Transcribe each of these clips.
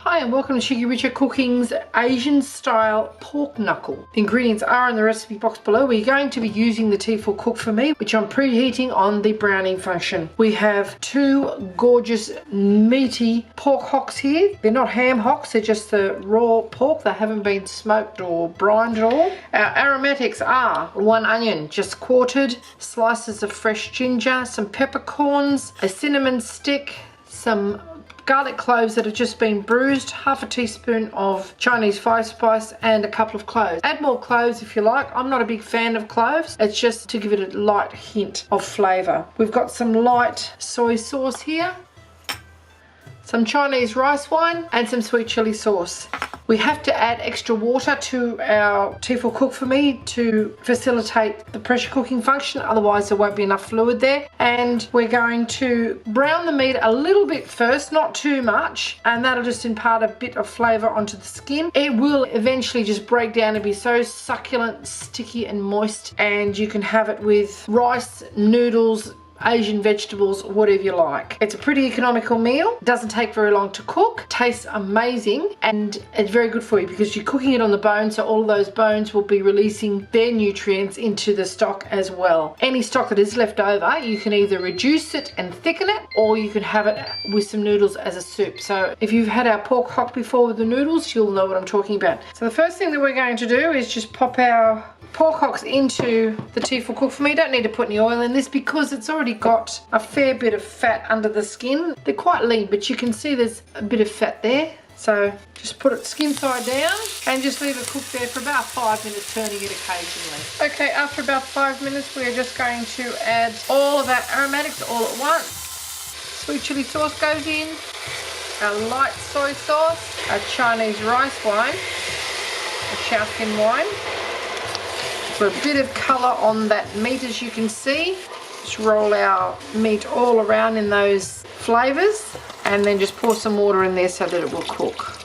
Hi and welcome to cheekyricho Cooking's Asian style pork knuckle. The ingredients are in the recipe box below. We're going to be using the Tefal Cook4Me, which I'm preheating on the browning function. We have two gorgeous meaty pork hocks here. They're not ham hocks, they're just the raw pork. They haven't been smoked or brined at all. Our aromatics are 1 onion, just quartered, slices of fresh ginger, some peppercorns, a cinnamon stick, some garlic cloves that have just been bruised, half a teaspoon of Chinese 5-spice and a couple of cloves. Add more cloves if you like. I'm not a big fan of cloves. It's just to give it a light hint of flavour. We've got some light soy sauce here, some Chinese rice wine and some sweet chili sauce. We have to add extra water to our Tefal Cook4Me to facilitate the pressure cooking function, otherwise there won't be enough fluid there. And we're going to brown the meat a little bit first, not too much, and that'll just impart a bit of flavour onto the skin. It will eventually just break down and be so succulent, sticky and moist, and you can have it with rice, noodles, Asian vegetables, whatever you like. It's a pretty economical meal. It doesn't take very long to cook. Tastes amazing, and it's very good for you because you're cooking it on the bone, so all of those bones will be releasing their nutrients into the stock as well. Any stock that is left over, you can either reduce it and thicken it, or you can have it with some noodles as a soup. So if you've had our pork hock before with the noodles, you'll know what I'm talking about. So the first thing that we're going to do is just pop our pork hocks into the Tefal Cook4Me. You don't need to put any oil in this because it's already got a fair bit of fat under the skin. They're quite lean, but you can see there's a bit of fat there. So just put it skin side down and just leave it cook there for about 5 minutes, turning it occasionally. Okay, after about 5 minutes, we're just going to add all of our aromatics all at once. Sweet chili sauce goes in, our light soy sauce, our Chinese rice wine, a Shaoxing wine. For a bit of colour on that meat, as you can see. Just roll our meat all around in those flavours and then just pour some water in there so that it will cook.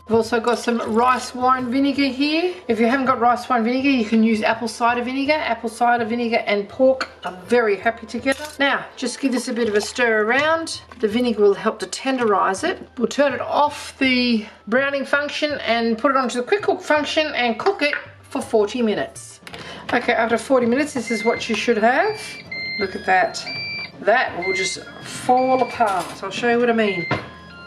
We've also got some rice wine vinegar here. If you haven't got rice wine vinegar, you can use apple cider vinegar. Apple cider vinegar and pork are very happy together. Now, just give this a bit of a stir around. The vinegar will help to tenderise it. We'll turn it off the browning function and put it onto the quick cook function and cook it for 40 minutes. Okay, after 40 minutes, this is what you should have. Look at that. That will just fall apart. I'll show you what I mean.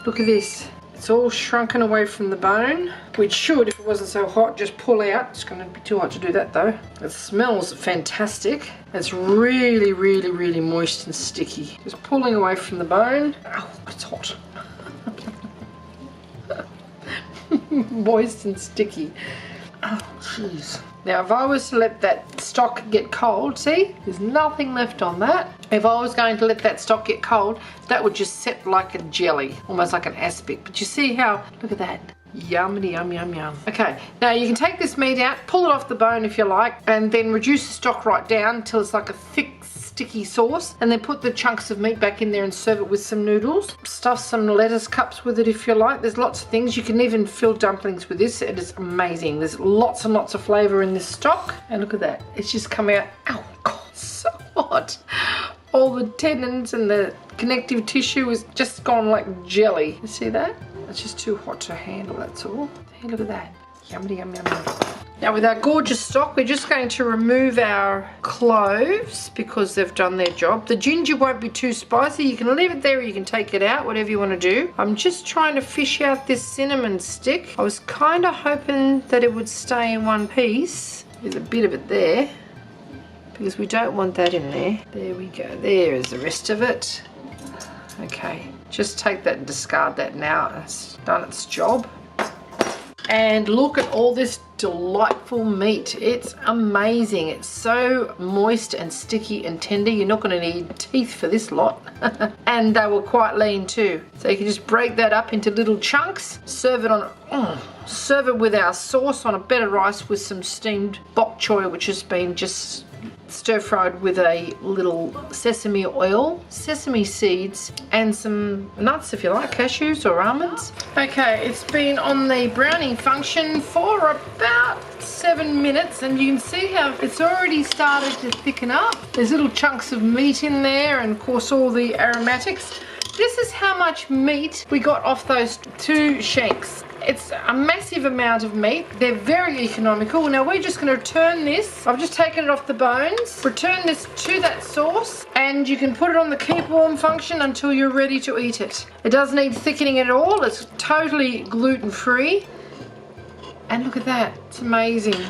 Look at this. It's all shrunken away from the bone, which should, if it wasn't so hot, just pull out. It's going to be too hot to do that though. It smells fantastic. It's really, really, really moist and sticky. Just pulling away from the bone. Oh, it's hot. Moist and sticky. Oh, jeez. Now, if I was to let that stock get cold, see, there's nothing left on that. If I was going to let that stock get cold, that would just set like a jelly, almost like an aspic. But you see how, look at that. Yum, yum, yum, yum. Okay, now you can take this meat out, pull it off the bone if you like, and then reduce the stock right down until it's like a thick, sticky sauce, and then put the chunks of meat back in there and serve it with some noodles. Stuff some lettuce cups with it if you like. There's lots of things. You can even fill dumplings with this. It is amazing. There's lots and lots of flavour in this stock. And look at that. It's just come out. Oh God, so hot. All the tendons and the connective tissue is just gone like jelly. You see that? It's just too hot to handle, that's all. Hey, look at that. Yum, yum, yum, yum. Now with our gorgeous stock, we're just going to remove our cloves because they've done their job. The ginger won't be too spicy. You can leave it there or you can take it out, whatever you want to do. I'm just trying to fish out this cinnamon stick. I was kind of hoping that it would stay in one piece. There's a bit of it there because we don't want that in there. There we go. There is the rest of it. Okay, just take that and discard that now. It's done its job. And look at all this delightful meat. It's amazing. It's so moist and sticky and tender. You're not going to need teeth for this lot. And they were quite lean too. So you can just break that up into little chunks. Serve it on, serve it with our sauce on a bed of rice with some steamed bok choy, which has been just stir fried with a little sesame oil, sesame seeds and some nuts if you like, cashews or almonds. Okay, it's been on the browning function for about 7 minutes and you can see how it's already started to thicken up. There's little chunks of meat in there and of course all the aromatics. This is how much meat we got off those 2 shanks. It's a massive amount of meat. They're very economical. Now we're just going to return this. I've just taken it off the bones. Return this to that sauce, and you can put it on the keep warm function until you're ready to eat it. It doesn't need thickening at all. It's totally gluten-free. And look at that. It's amazing.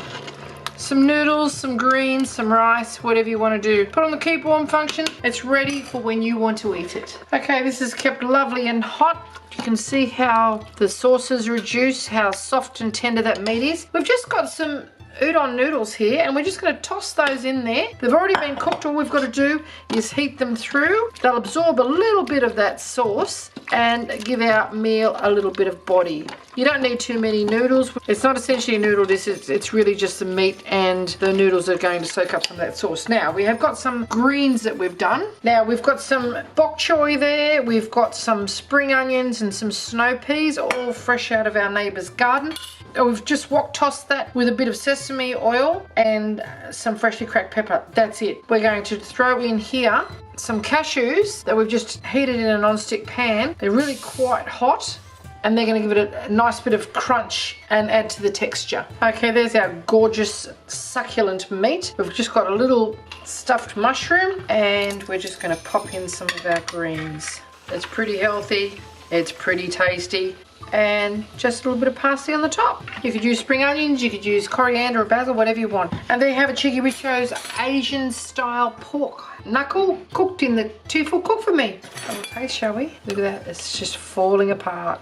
Some noodles, some greens, some rice, whatever you want to do. Put on the keep warm function. It's ready for when you want to eat it. Okay, this is kept lovely and hot. You can see how the sauce is reduced, how soft and tender that meat is. We've just got some udon noodles here, and we're just going to toss those in there. They've already been cooked. All we've got to do is heat them through. They'll absorb a little bit of that sauce and give our meal a little bit of body. You don't need too many noodles. It's not essentially a noodle dish. It's really just the meat and the noodles are going to soak up some of that sauce. Now we have got some greens that we've done. Now we've got some bok choy there. We've got some spring onions and some snow peas, all fresh out of our neighbour's garden. We've just wok tossed that with a bit of sesame oil and some freshly cracked pepper. That's it. We're going to throw in here some cashews that we've just heated in a non-stick pan. They're really quite hot, and they're going to give it a nice bit of crunch and add to the texture. Okay, there's our gorgeous succulent meat. We've just got a little stuffed mushroom, and we're just going to pop in some of our greens. It's pretty healthy. It's pretty tasty. And just a little bit of parsley on the top. You could use spring onions, you could use coriander or basil, whatever you want. And there you have it, Cheeky Richo's Asian style pork knuckle cooked in the Tefal Cook4Me. Have a taste, shall we? Look at that, it's just falling apart.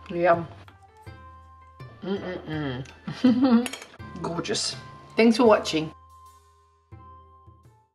Yum. Gorgeous. Thanks for watching.